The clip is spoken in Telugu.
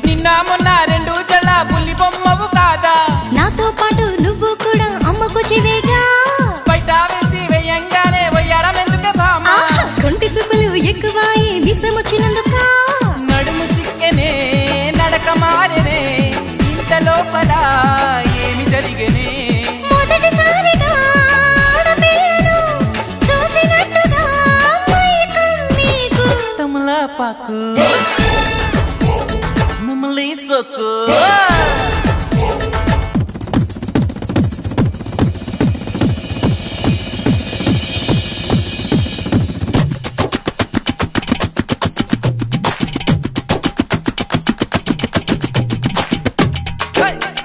నిన్న మొన్న రెండు జల పులి బొమ్మవు కాదా నాతో పాటు నువ్వు కూడా అమ్మకు చివేగా బయట వేసి వేయంగానే వయ్యారం ఎందుకే భామ కొంటి చూపులు ఎక్కువాయి విసమొచ్చినందుక నడుము చిక్కెనే నడక మారెనే ఇంత లోపల ఏమి జరిగనే మొదటిసారిగా ఆడపిల్లను చూసినట్టుగా మైకం నీకు తమలపాకు నమలి సొక్కు Hey!